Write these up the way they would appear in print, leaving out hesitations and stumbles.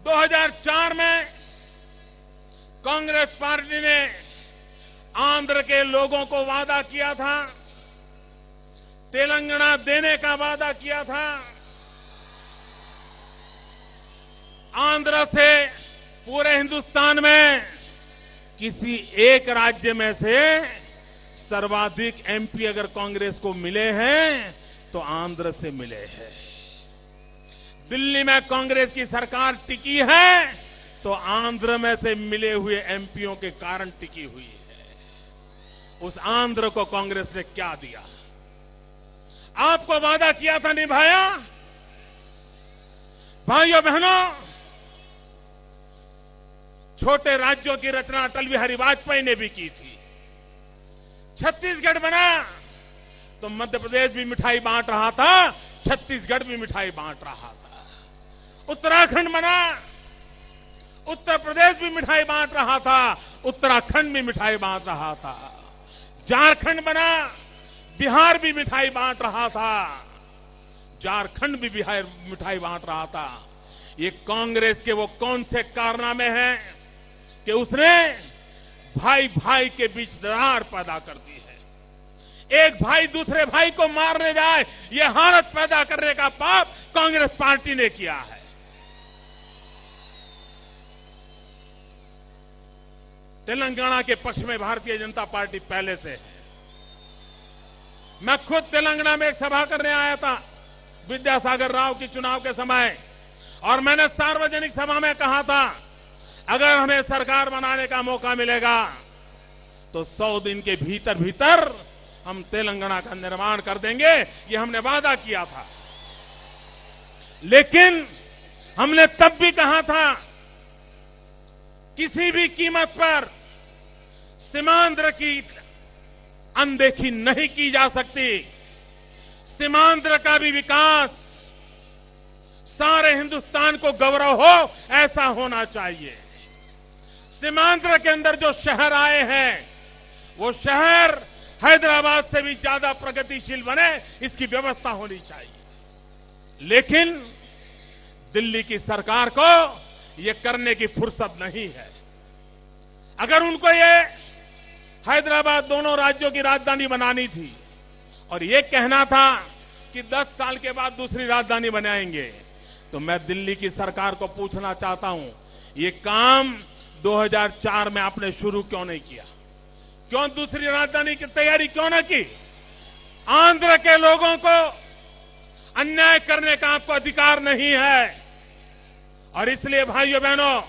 2004 में कांग्रेस पार्टी ने आंध्र के लोगों को वादा किया था, तेलंगाना देने का वादा किया था। आंध्र से पूरे हिंदुस्तान में किसी एक राज्य में से सर्वाधिक एमपी अगर कांग्रेस को मिले हैं तो आंध्र से मिले हैं। दिल्ली में कांग्रेस की सरकार टिकी है तो आंध्र में से मिले हुए एमपीओं के कारण टिकी हुई है। उस आंध्र को कांग्रेस ने क्या दिया? आपको वादा किया था, निभाया? भाइयों बहनों, छोटे राज्यों की रचना अटल बिहारी वाजपेयी ने भी की थी। छत्तीसगढ़ बना तो मध्य प्रदेश भी मिठाई बांट रहा था, छत्तीसगढ़ भी मिठाई बांट रहा था। उत्तराखंड बना, उत्तर प्रदेश भी मिठाई बांट रहा था, उत्तराखंड भी मिठाई बांट रहा था। झारखंड बना, बिहार भी मिठाई बांट रहा था, झारखंड भी बिहार मिठाई बांट रहा था। ये कांग्रेस के वो कौन से कारनामे हैं कि उसने भाई भाई के बीच दरार पैदा कर दी है। एक भाई दूसरे भाई को मारने जाए, ये हालत पैदा करने का पाप कांग्रेस पार्टी ने किया है। तेलंगाना के पक्ष में भारतीय जनता पार्टी पहले से है। मैं खुद तेलंगाना में एक सभा करने आया था विद्यासागर राव की चुनाव के समय, और मैंने सार्वजनिक सभा में कहा था, अगर हमें सरकार बनाने का मौका मिलेगा तो 100 दिन के भीतर भीतर हम तेलंगाना का निर्माण कर देंगे। ये हमने वादा किया था। लेकिन हमने तब भी कहा था, किसी भी कीमत पर सीमांध्र की अनदेखी नहीं की जा सकती। सीमांध्र का भी विकास सारे हिंदुस्तान को गौरव हो, ऐसा होना चाहिए। सीमांध्र के अंदर जो शहर आए हैं, वो शहर हैदराबाद से भी ज्यादा प्रगतिशील बने, इसकी व्यवस्था होनी चाहिए। लेकिन दिल्ली की सरकार को ये करने की फुर्सत नहीं है। अगर उनको ये हैदराबाद दोनों राज्यों की राजधानी बनानी थी और ये कहना था कि 10 साल के बाद दूसरी राजधानी बनाएंगे, तो मैं दिल्ली की सरकार को पूछना चाहता हूं, ये काम 2004 में आपने शुरू क्यों नहीं किया? क्यों दूसरी राजधानी की तैयारी क्यों न की? आंध्र के लोगों को अन्याय करने का आपको अधिकार नहीं है। और इसलिए भाइयों बहनों,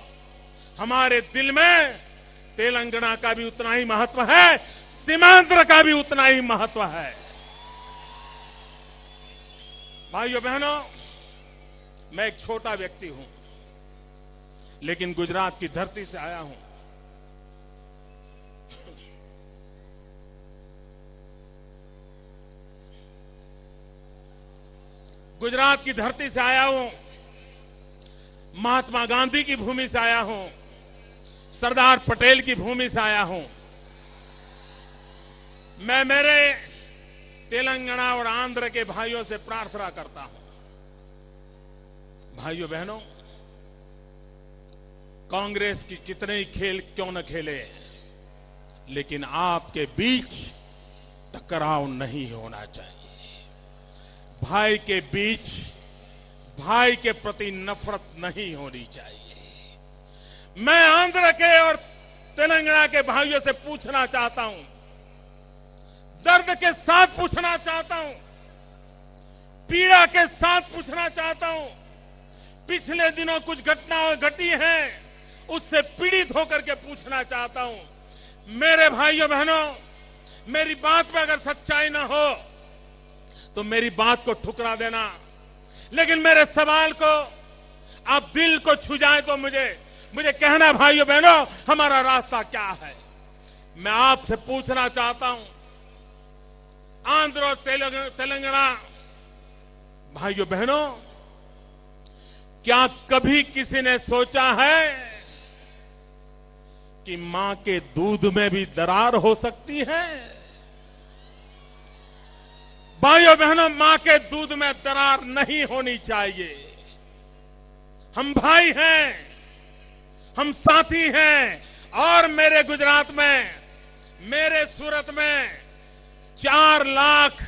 हमारे दिल में तेलंगाना का भी उतना ही महत्व है, सीमांध्र का भी उतना ही महत्व है। भाइयों बहनों, मैं एक छोटा व्यक्ति हूं, लेकिन गुजरात की धरती से आया हूं। गुजरात की धरती से आया हूं, महात्मा गांधी की भूमि से आया हूं, सरदार पटेल की भूमि से आया हूं। मैं मेरे तेलंगाना और आंध्र के भाइयों से प्रार्थना करता हूं, भाइयों बहनों, कांग्रेस की कितने ही खेल क्यों न खेले, लेकिन आपके बीच टकराव नहीं होना चाहिए। भाई के बीच भाई के प्रति नफरत नहीं होनी चाहिए। मैं आंध्र के और तेलंगाना के भाइयों से पूछना चाहता हूं, दर्द के साथ पूछना चाहता हूं, पीड़ा के साथ पूछना चाहता हूं। पिछले दिनों कुछ घटनाएं घटी हैं, उससे पीड़ित होकर के पूछना चाहता हूं। मेरे भाइयों बहनों, मेरी बात में अगर सच्चाई न हो तो मेरी बात को ठुकरा देना, लेकिन मेरे सवाल को आप दिल को छू जाए तो मुझे कहना, भाइयों बहनों, हमारा रास्ता क्या है। मैं आपसे पूछना चाहता हूं, आंध्र और तेलंगाना भाइयों बहनों, क्या कभी किसी ने सोचा है कि मां के दूध में भी दरार हो सकती है? भाइयों बहनों, मां के दूध में दरार नहीं होनी चाहिए। हम भाई हैं, हम साथी हैं। और मेरे गुजरात में, मेरे सूरत में 4 लाख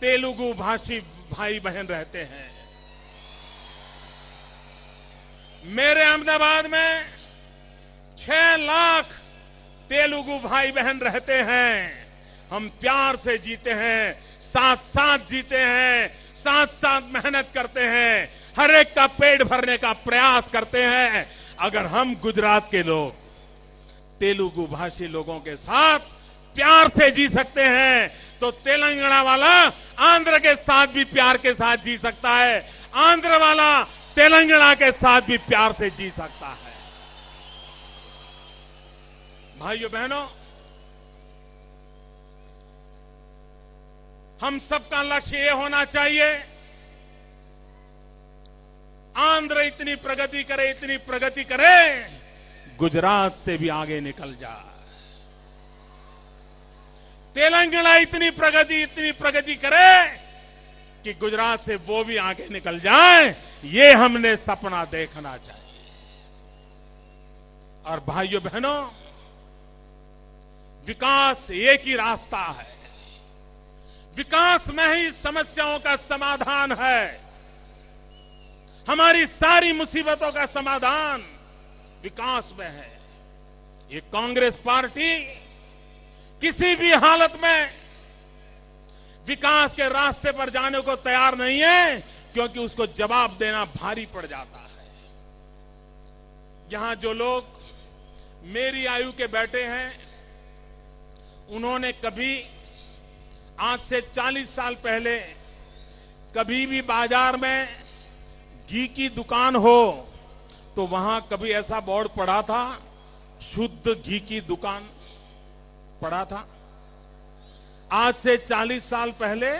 तेलुगु भाषी भाई बहन रहते हैं। मेरे अहमदाबाद में 6 लाख तेलुगु भाई बहन रहते हैं। हम प्यार से जीते हैं, साथ साथ जीते हैं, साथ साथ मेहनत करते हैं, हर एक का पेट भरने का प्रयास करते हैं। अगर हम गुजरात के लोग तेलुगु भाषी लोगों के साथ प्यार से जी सकते हैं, तो तेलंगाना वाला आंध्र के साथ भी प्यार के साथ जी सकता है, आंध्र वाला तेलंगाना के साथ भी प्यार से जी सकता है। भाइयों बहनों, हम सबका लक्ष्य ये होना चाहिए, आंध्र इतनी प्रगति करे, इतनी प्रगति करे, गुजरात से भी आगे निकल जाए। तेलंगाना इतनी प्रगति करे कि गुजरात से वो भी आगे निकल जाए। ये हमने सपना देखना चाहिए। और भाइयों बहनों, विकास एक ही रास्ता है। विकास में ही समस्याओं का समाधान है। हमारी सारी मुसीबतों का समाधान विकास में है। ये कांग्रेस पार्टी किसी भी हालत में विकास के रास्ते पर जाने को तैयार नहीं है, क्योंकि उसको जवाब देना भारी पड़ जाता है। यहां जो लोग मेरी आयु के बैठे हैं, उन्होंने कभी आज से 40 साल पहले कभी भी बाजार में घी की दुकान हो तो वहां कभी ऐसा बोर्ड पड़ा था, शुद्ध घी की दुकान पड़ा था? आज से 40 साल पहले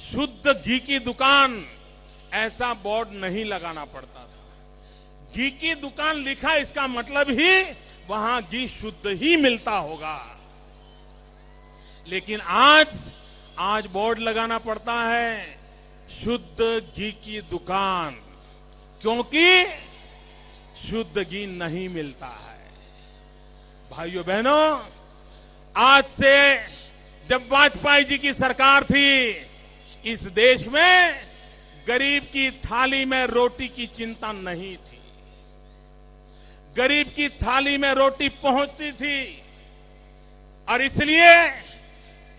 शुद्ध घी की दुकान ऐसा बोर्ड नहीं लगाना पड़ता था। घी की दुकान लिखा, इसका मतलब ही वहां घी शुद्ध ही मिलता होगा। लेकिन आज बोर्ड लगाना पड़ता है, शुद्ध घी की दुकान, क्योंकि शुद्ध घी नहीं मिलता है। भाइयों बहनों, आज से जब वाजपेयी जी की सरकार थी, इस देश में गरीब की थाली में रोटी की चिंता नहीं थी। गरीब की थाली में रोटी पहुंचती थी, और इसलिए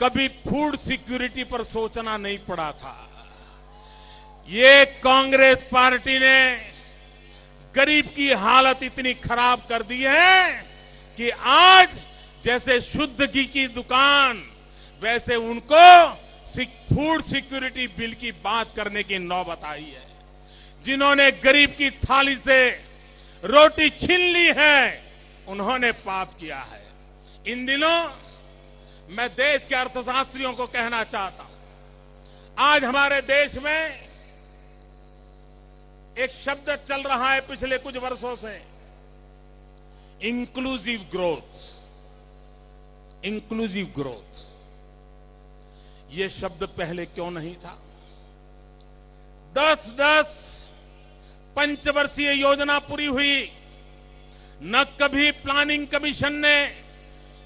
कभी फूड सिक्योरिटी पर सोचना नहीं पड़ा था। ये कांग्रेस पार्टी ने गरीब की हालत इतनी खराब कर दी है कि आज जैसे शुद्ध घी की दुकान, वैसे उनको फूड सिक्योरिटी बिल की बात करने की नौबत आई है। जिन्होंने गरीब की थाली से रोटी छीन ली है, उन्होंने पाप किया है। इन दिनों मैं देश के अर्थशास्त्रियों को कहना चाहता हूं, आज हमारे देश में एक शब्द चल रहा है पिछले कुछ वर्षों से, इंक्लूसिव ग्रोथ। इंक्लूसिव ग्रोथ, ये शब्द पहले क्यों नहीं था? 10-10 पंचवर्षीय योजना पूरी हुई, न कभी प्लानिंग कमीशन ने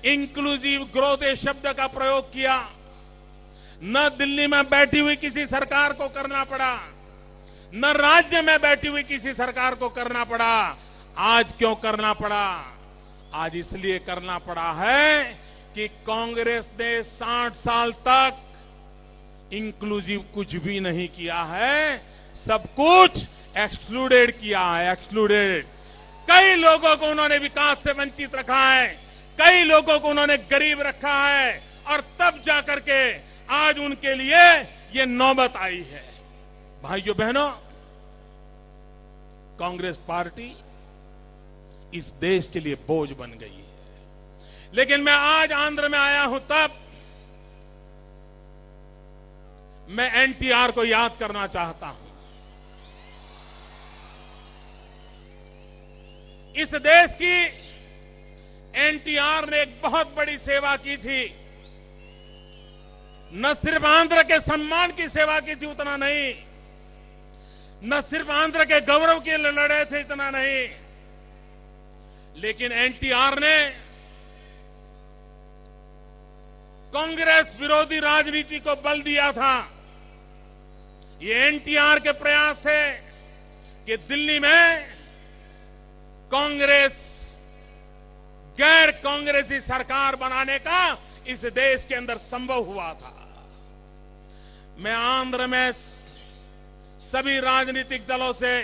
इंक्लूसिव ग्रोथ ये शब्द का प्रयोग किया, न दिल्ली में बैठी हुई किसी सरकार को करना पड़ा, न राज्य में बैठी हुई किसी सरकार को करना पड़ा। आज क्यों करना पड़ा? आज इसलिए करना पड़ा है कि कांग्रेस ने 60 साल तक इंक्लूसिव कुछ भी नहीं किया है, सब कुछ एक्सक्लूडेड किया है, एक्सक्लूडेड। कई लोगों को उन्होंने विकास से वंचित रखा है, कई लोगों को उन्होंने गरीब रखा है, और तब जाकर के आज उनके लिए ये नौबत आई है। भाइयों बहनों, कांग्रेस पार्टी इस देश के लिए बोझ बन गई है। लेकिन मैं आज आंध्र में आया हूं, तब मैं एनटीआर को याद करना चाहता हूं। इस देश की एनटीआर ने एक बहुत बड़ी सेवा की थी। न सिर्फ आंध्र के सम्मान की सेवा की थी, उतना नहीं, न सिर्फ आंध्र के गौरव के लिए लड़े थे, इतना नहीं, लेकिन एनटीआर ने कांग्रेस विरोधी राजनीति को बल दिया था। ये एनटीआर के प्रयास थे कि दिल्ली में कांग्रेस गैर कांग्रेसी सरकार बनाने का इस देश के अंदर संभव हुआ था। मैं आंध्र में सभी राजनीतिक दलों से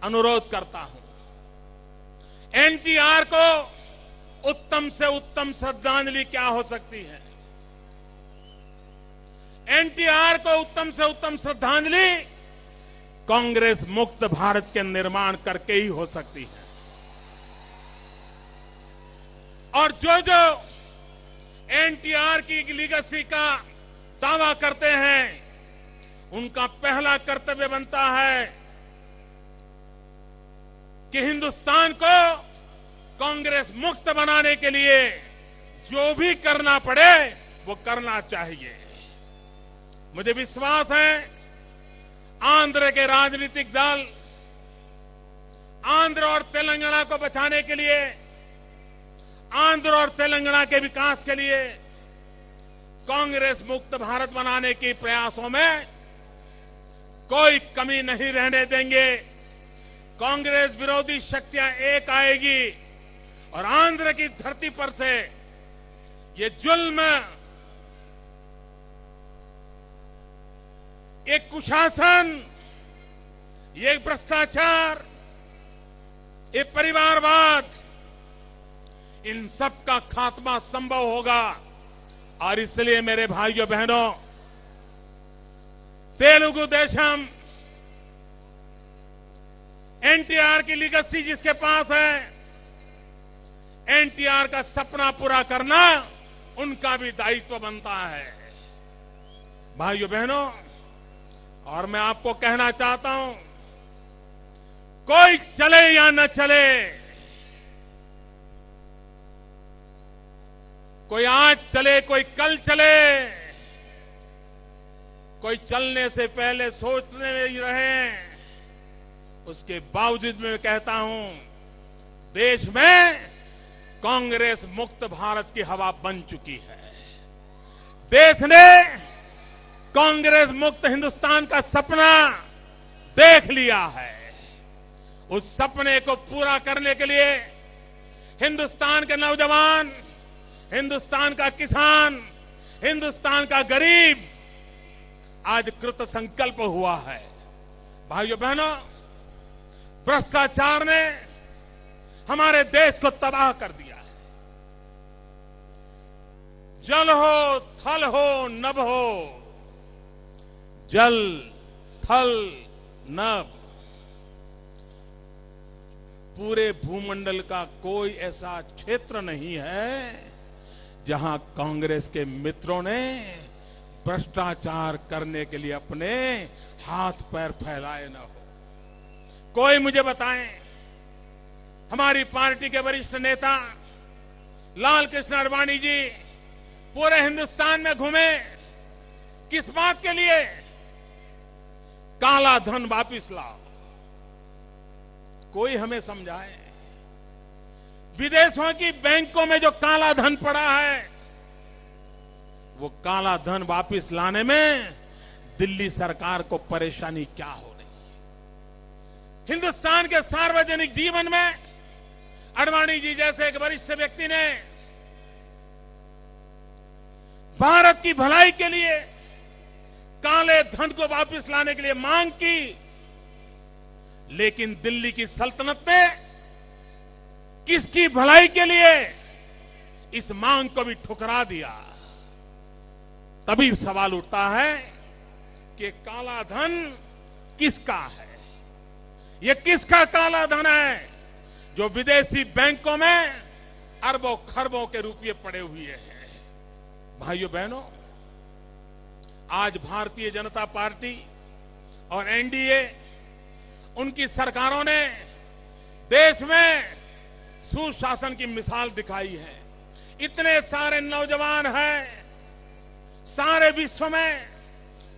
अनुरोध करता हूं, एनटीआर को उत्तम से उत्तम श्रद्धांजलि क्या हो सकती है? एनटीआर को उत्तम से उत्तम श्रद्धांजलि कांग्रेस मुक्त भारत के निर्माण करके ही हो सकती है। और जो जो एनटीआर की लीगेसी का दावा करते हैं, उनका पहला कर्तव्य बनता है कि हिंदुस्तान को कांग्रेस मुक्त बनाने के लिए जो भी करना पड़े वो करना चाहिए। मुझे विश्वास है आंध्र के राजनीतिक दल आंध्र और तेलंगाना को बचाने के लिए, आंध्र और तेलंगाना के विकास के लिए कांग्रेस मुक्त भारत बनाने के प्रयासों में कोई कमी नहीं रहने देंगे। कांग्रेस विरोधी शक्तियां एक आएगी और आंध्र की धरती पर से ये जुल्म, ये कुशासन, ये भ्रष्टाचार, ये परिवारवाद, इन सब का खात्मा संभव होगा। और इसलिए मेरे भाइयों बहनों, तेलुगु देशम, एनटीआर की लीगेसी जिसके पास है, एनटीआर का सपना पूरा करना उनका भी दायित्व बनता है। भाइयों बहनों, और मैं आपको कहना चाहता हूं, कोई चले या न चले, कोई आज चले कोई कल चले, कोई चलने से पहले सोचने में ही रहे, उसके बावजूद मैं कहता हूं, देश में कांग्रेस मुक्त भारत की हवा बन चुकी है। देश ने कांग्रेस मुक्त हिंदुस्तान का सपना देख लिया है। उस सपने को पूरा करने के लिए हिंदुस्तान के नौजवान, हिंदुस्तान का किसान, हिंदुस्तान का गरीब आज कृत संकल्प हुआ है। भाइयों बहनों, भ्रष्टाचार ने हमारे देश को तबाह कर दिया है। जल हो, थल हो, नभ हो, जल, थल, नभ, पूरे भूमंडल का कोई ऐसा क्षेत्र नहीं है जहां कांग्रेस के मित्रों ने भ्रष्टाचार करने के लिए अपने हाथ पैर फैलाए न हो। कोई मुझे बताएं, हमारी पार्टी के वरिष्ठ नेता लाल कृष्ण आडवाणी जी पूरे हिंदुस्तान में घूमे, किस बात के लिए? काला धन वापिस लाओ। कोई हमें समझाए, विदेशों की बैंकों में जो काला धन पड़ा है, वो काला धन वापिस लाने में दिल्ली सरकार को परेशानी क्या हो रही है? हिंदुस्तान के सार्वजनिक जीवन में आडवाणी जी जैसे एक वरिष्ठ व्यक्ति ने भारत की भलाई के लिए काले धन को वापस लाने के लिए मांग की, लेकिन दिल्ली की सल्तनत ने किसकी भलाई के लिए इस मांग को भी ठुकरा दिया। तभी सवाल उठता है कि काला धन किसका है? ये किसका काला धन है जो विदेशी बैंकों में अरबों खरबों के रुपये पड़े हुए हैं? भाइयों बहनों, आज भारतीय जनता पार्टी और एनडीए, उनकी सरकारों ने देश में सुशासन की मिसाल दिखाई है। इतने सारे नौजवान हैं, सारे विश्व में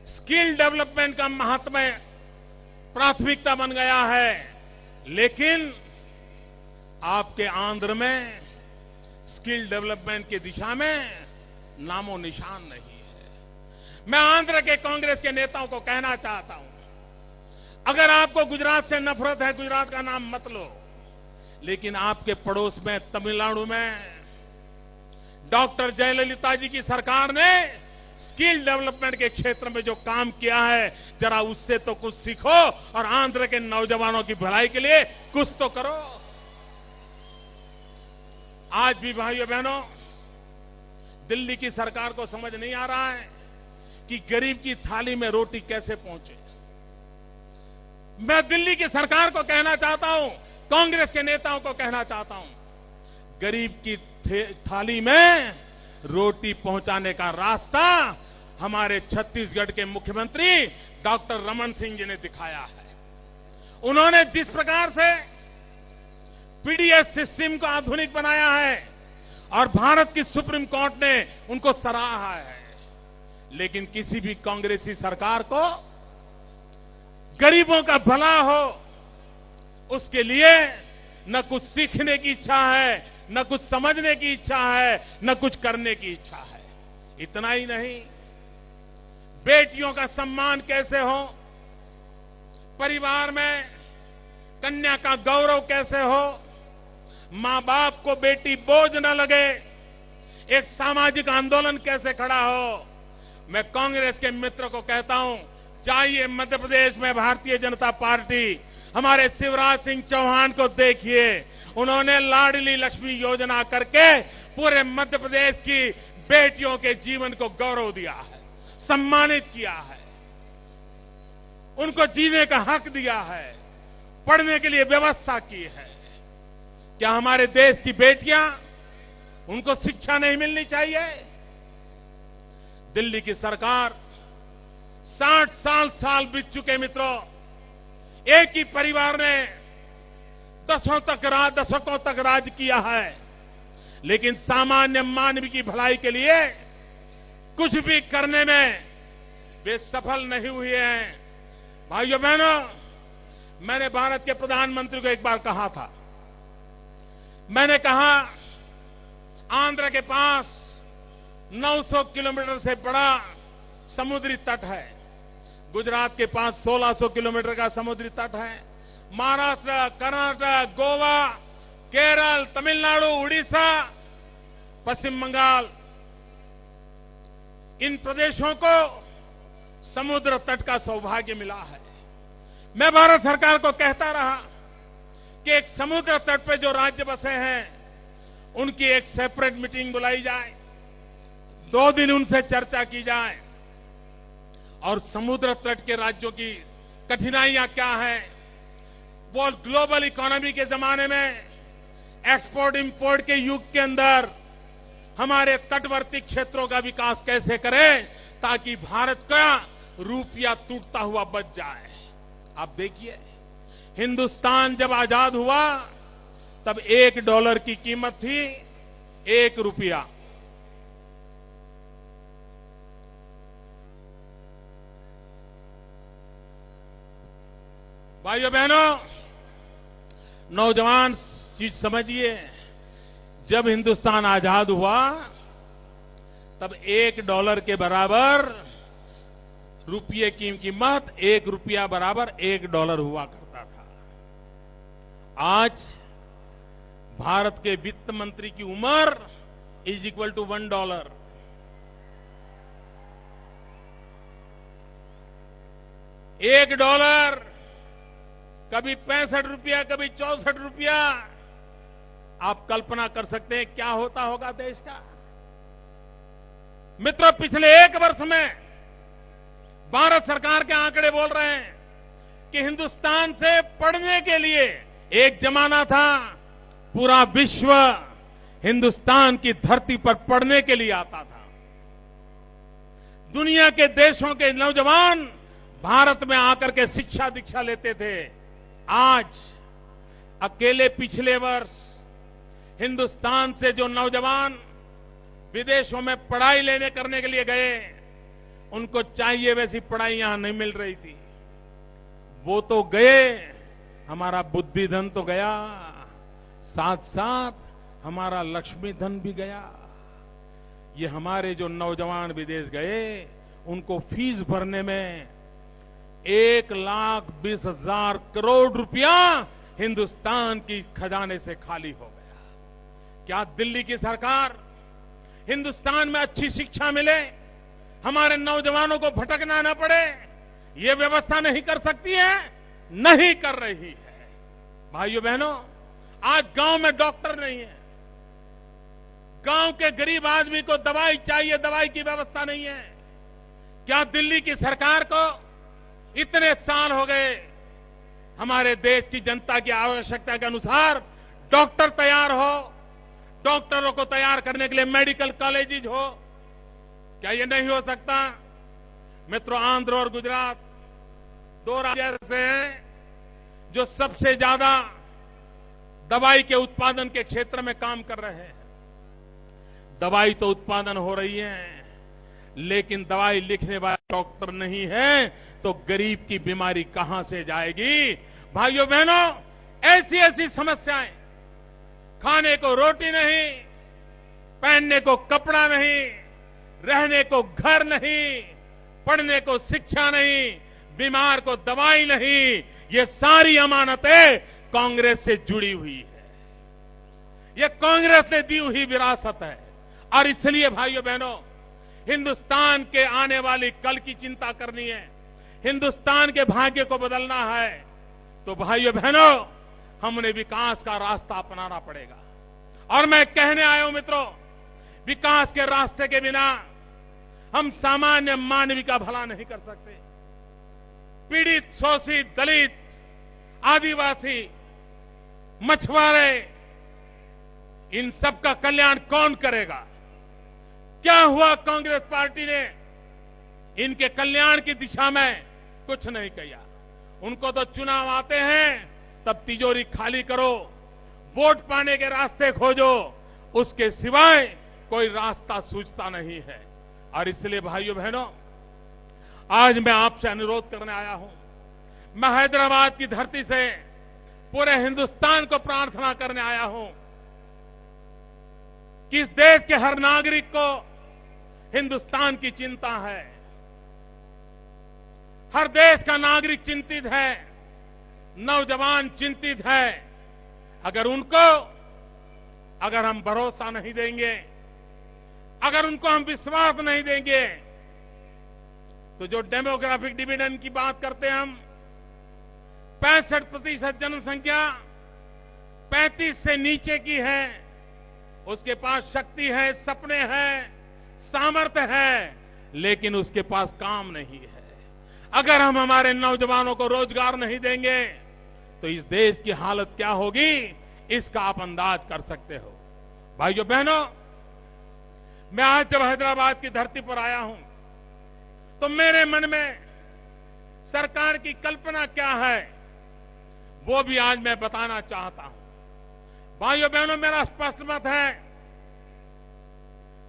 स्किल डेवलपमेंट का महात्म्य प्राथमिकता बन गया है, लेकिन आपके आंध्र में स्किल डेवलपमेंट की दिशा में नामो निशान नहीं है। मैं आंध्र के कांग्रेस के नेताओं को कहना चाहता हूं, अगर आपको गुजरात से नफरत है, गुजरात का नाम मत लो, लेकिन आपके पड़ोस में तमिलनाडु में डॉक्टर जयललिता जी की सरकार ने स्किल डेवलपमेंट के क्षेत्र में जो काम किया है, जरा उससे तो कुछ सीखो और आंध्र के नौजवानों की भलाई के लिए कुछ तो करो। आज भी भाइयों बहनों, दिल्ली की सरकार को समझ नहीं आ रहा है कि गरीब की थाली में रोटी कैसे पहुंचे। मैं दिल्ली की सरकार को कहना चाहता हूं, कांग्रेस के नेताओं को कहना चाहता हूं, गरीब की थाली में रोटी पहुंचाने का रास्ता हमारे छत्तीसगढ़ के मुख्यमंत्री डॉक्टर रमन सिंह जी ने दिखाया है। उन्होंने जिस प्रकार से पीडीएस सिस्टम को आधुनिक बनाया है और भारत की सुप्रीम कोर्ट ने उनको सराहा है, लेकिन किसी भी कांग्रेसी सरकार को गरीबों का भला हो उसके लिए न कुछ सीखने की इच्छा है, न कुछ समझने की इच्छा है, न कुछ करने की इच्छा है। इतना ही नहीं, बेटियों का सम्मान कैसे हो, परिवार में कन्या का गौरव कैसे हो, मां बाप को बेटी बोझ न लगे, एक सामाजिक आंदोलन कैसे खड़ा हो। मैं कांग्रेस के मित्र को कहता हूं, जाइए मध्य प्रदेश में भारतीय जनता पार्टी, हमारे शिवराज सिंह चौहान को देखिए, उन्होंने लाडली लक्ष्मी योजना करके पूरे मध्य प्रदेश की बेटियों के जीवन को गौरव दिया है, सम्मानित किया है, उनको जीने का हक दिया है, पढ़ने के लिए व्यवस्था की है। क्या हमारे देश की बेटियां, उनको शिक्षा नहीं मिलनी चाहिए? दिल्ली की सरकार 60 साल बीत चुके मित्रों, एक ही परिवार ने दशकों तक राज किया है, लेकिन सामान्य मानव की भलाई के लिए कुछ भी करने में वे सफल नहीं हुए हैं। भाइयों बहनों, मैंने भारत के प्रधानमंत्री को एक बार कहा था, मैंने कहा आंध्र के पास 900 किलोमीटर से बड़ा समुद्री तट है, गुजरात के पास 1600 किलोमीटर का समुद्री तट है, महाराष्ट्र, कर्नाटक, गोवा, केरल, तमिलनाडु, उड़ीसा, पश्चिम बंगाल, इन प्रदेशों को समुद्र तट का सौभाग्य मिला है। मैं भारत सरकार को कहता रहा कि एक समुद्र तट पे जो राज्य बसे हैं, उनकी एक सेपरेट मीटिंग बुलाई जाए, 2 दिन उनसे चर्चा की जाए और समुद्र तट के राज्यों की कठिनाइयां क्या हैं, वो ग्लोबल इकोनॉमी के जमाने में एक्सपोर्ट इंपोर्ट के युग के अंदर हमारे तटवर्ती क्षेत्रों का विकास कैसे करें ताकि भारत का रुपया टूटता हुआ बच जाए। आप देखिए, हिंदुस्तान जब आजाद हुआ तब $1 की कीमत थी 1 रुपया। भाइयों बहनों, नौजवान चीज समझिए, जब हिंदुस्तान आजाद हुआ तब $1 के बराबर रुपये की कीमत, 1 रुपया बराबर $1 हुआ करता था। आज भारत के वित्त मंत्री की उम्र इज इक्वल टू $1। $1 कभी 65 रुपया, कभी 64 रुपया। आप कल्पना कर सकते हैं क्या होता होगा देश का। मित्रों, पिछले 1 वर्ष में भारत सरकार के आंकड़े बोल रहे हैं कि हिंदुस्तान से पढ़ने के लिए, एक जमाना था पूरा विश्व हिंदुस्तान की धरती पर पढ़ने के लिए आता था। दुनिया के देशों के नौजवान भारत में आकर के शिक्षा दीक्षा लेते थे। आज अकेले पिछले वर्ष हिंदुस्तान से जो नौजवान विदेशों में पढ़ाई लेने करने के लिए गए, उनको चाहिए वैसी पढ़ाई यहां नहीं मिल रही थी। वो तो गए, हमारा बुद्धि धन तो गया, साथ साथ हमारा लक्ष्मी धन भी गया। ये हमारे जो नौजवान विदेश गए उनको फीस भरने में 1,20,000 करोड़ रुपया हिंदुस्तान की खजाने से खाली हो गया। क्या दिल्ली की सरकार हिंदुस्तान में अच्छी शिक्षा मिले, हमारे नौजवानों को भटकना न पड़े, ये व्यवस्था नहीं कर सकती है? नहीं कर रही है। भाइयों बहनों, आज गांव में डॉक्टर नहीं है, गांव के गरीब आदमी को दवाई चाहिए, दवाई की व्यवस्था नहीं है। क्या दिल्ली की सरकार को इतने साल हो गए हमारे देश की जनता की आवश्यकता के अनुसार डॉक्टर तैयार हो, डॉक्टरों को तैयार करने के लिए मेडिकल कॉलेजेस हो? क्या ये नहीं हो सकता? मित्रों, आंध्र और गुजरात दो राज्य ऐसे हैं जो सबसे ज्यादा दवाई के उत्पादन के क्षेत्र में काम कर रहे हैं। दवाई तो उत्पादन हो रही है, लेकिन दवाई लिखने वाला डॉक्टर नहीं है तो गरीब की बीमारी कहां से जाएगी? भाइयों बहनों, ऐसी ऐसी समस्याएं, खाने को रोटी नहीं, पहनने को कपड़ा नहीं, रहने को घर नहीं, पढ़ने को शिक्षा नहीं, बीमार को दवाई नहीं, ये सारी अमानतें कांग्रेस से जुड़ी हुई है। ये कांग्रेस ने दी हुई विरासत है। और इसलिए भाइयों बहनों, हिंदुस्तान के आने वाली कल की चिंता करनी है, हिंदुस्तान के भाग्य को बदलना है, तो भाइयों बहनों, हमने विकास का रास्ता अपनाना पड़ेगा। और मैं कहने आया हूं मित्रों, विकास के रास्ते के बिना हम सामान्य मानवी का भला नहीं कर सकते। पीड़ित, शोषित, दलित, आदिवासी, मछुआरे, इन सबका कल्याण कौन करेगा? क्या हुआ? कांग्रेस पार्टी ने इनके कल्याण की दिशा में कुछ नहीं किया। उनको तो चुनाव आते हैं तब तिजोरी खाली करो, वोट पाने के रास्ते खोजो, उसके सिवाय कोई रास्ता सूझता नहीं है। और इसलिए भाइयों बहनों, आज मैं आपसे अनुरोध करने आया हूं। मैं हैदराबाद की धरती से पूरे हिंदुस्तान को प्रार्थना करने आया हूं कि इस देश के हर नागरिक को हिंदुस्तान की चिंता है। हर देश का नागरिक चिंतित है, नौजवान चिंतित है। अगर हम भरोसा नहीं देंगे, अगर उनको हम विश्वास नहीं देंगे, तो जो डेमोग्राफिक डिविडेंड की बात करते हैं हम, 65% जनसंख्या 35 से नीचे की है, उसके पास शक्ति है, सपने हैं, सामर्थ्य है, लेकिन उसके पास काम नहीं है। अगर हम हमारे नौजवानों को रोजगार नहीं देंगे तो इस देश की हालत क्या होगी, इसका आप अंदाज कर सकते हो। भाइयों बहनों, मैं आज जब हैदराबाद की धरती पर आया हूं तो मेरे मन में सरकार की कल्पना क्या है वो भी आज मैं बताना चाहता हूं। भाइयों बहनों, मेरा स्पष्ट मत है,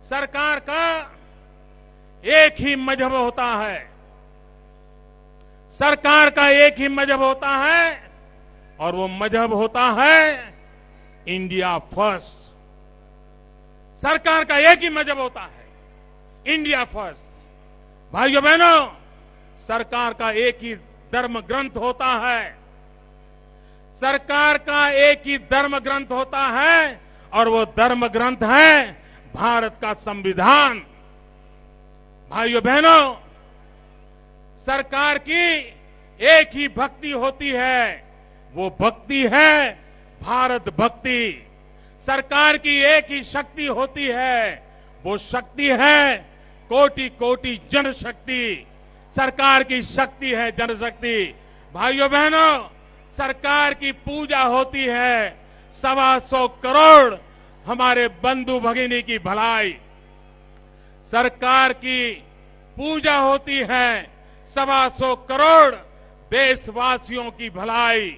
सरकार का एक ही मजहब होता है, सरकार का एक ही मजहब होता है, और वो मजहब होता है इंडिया फर्स्ट। सरकार का एक ही मजहब होता है, इंडिया फर्स्ट। भाइयों बहनों, सरकार का एक ही धर्म ग्रंथ होता है, सरकार का एक ही धर्म ग्रंथ होता है, और वो धर्म ग्रंथ है भारत का संविधान। भाइयों बहनों, सरकार की एक ही भक्ति होती है, वो भक्ति है भारत भक्ति। सरकार की एक ही शक्ति होती है, वो शक्ति है कोटि कोटि जनशक्ति। सरकार की शक्ति है जनशक्ति। भाइयों बहनों, सरकार की पूजा होती है 125 करोड़ हमारे बंधु भगिनी की भलाई। सरकार की पूजा होती है 125 करोड़ देशवासियों की भलाई।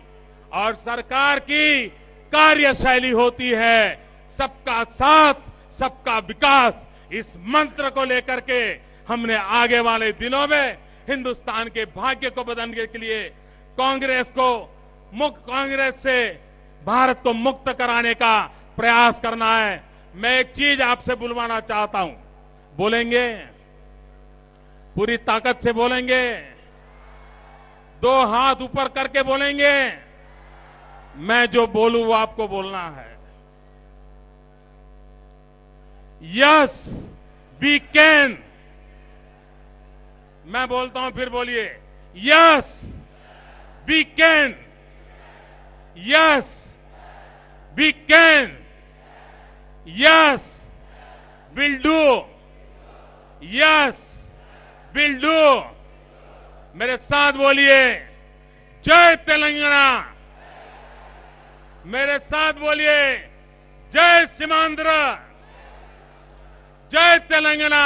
और सरकार की कार्यशैली होती है सबका साथ, सबका विकास। इस मंत्र को लेकर के हमने आगे वाले दिनों में हिंदुस्तान के भाग्य को बदलने के लिए कांग्रेस से भारत को मुक्त कराने का प्रयास करना है। मैं एक चीज आपसे बुलवाना चाहता हूं। बोलेंगे? पूरी ताकत से बोलेंगे? 2 हाथ ऊपर करके बोलेंगे? मैं जो बोलूं वो आपको बोलना है। Yes we can. मैं बोलता हूं, फिर बोलिए। Yes we can. Yes we can. Yes will do. Yes will do. मेरे साथ बोलिए, जय तेलंगाना। मेरे साथ बोलिए, जय सीमांध्र। जय तेलंगाना।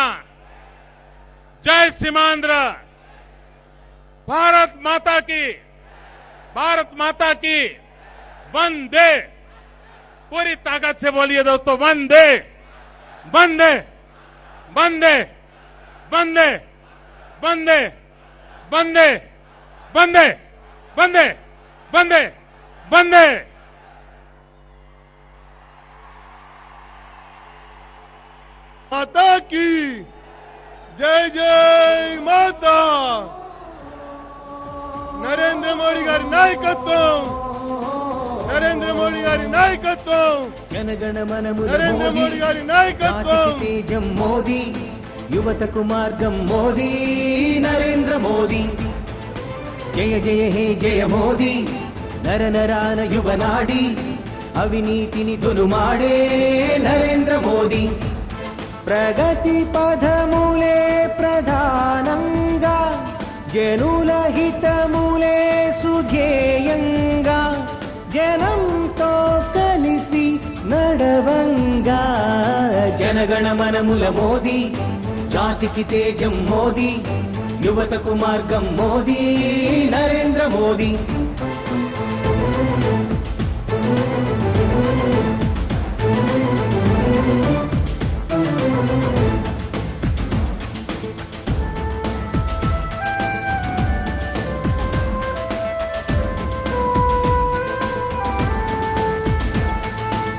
जय सीमांध्र। भारत माता की, भारत माता की वंदे। पूरी ताकत से बोलिए दोस्तों, वंदे वंदे वंदे वंदे वंदे वंदे वंदे वंदे वंदे वंदे। माता की जय जय माता। నరేంద్ర మోడీ గారి నాయకత్వం, నరేంద్ర మోడీ గారి నాయకత్వం, నరేంద్ర మోడీ గారి నాయకత్వం. తేజం మోదీ, యువతకు మార్గం మోదీ, నరేంద్ర మోదీ. జయ జయ హే జయ మోదీ, నర నరాన యువనాడి, అవినీతిని దునుమాడే నరేంద్ర మోదీ. ప్రగతి పథములే ప్రధానంగా, జనుల హితములే సుధ్యేయంగా, జనంతో కలిసి నడవంగా. జనగణమనముల మోదీ, జాతికి తేజం మోదీ, యువతకు మార్గం మోదీ, నరేంద్ర మోదీ.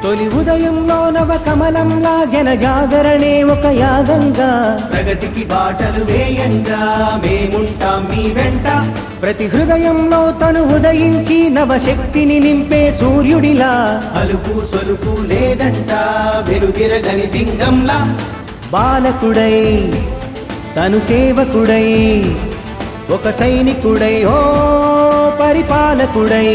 తొలి ఉదయంలో నవ కమలంలా జనజాగరణే ఒక యాగంగా, ప్రగతికి బాటలు వేయంగా మేముంటాం మీ వెంట. ప్రతి హృదయంలో తను ఉదయించి నవశక్తిని నింపే సూర్యుడిలా, అలుపు సొలుపు లేదంట వెలుగిరగని సింగంలా. బాలకుడై తను సేవకుడై, ఒక సైనికుడై ఓ పరిపాలకుడై,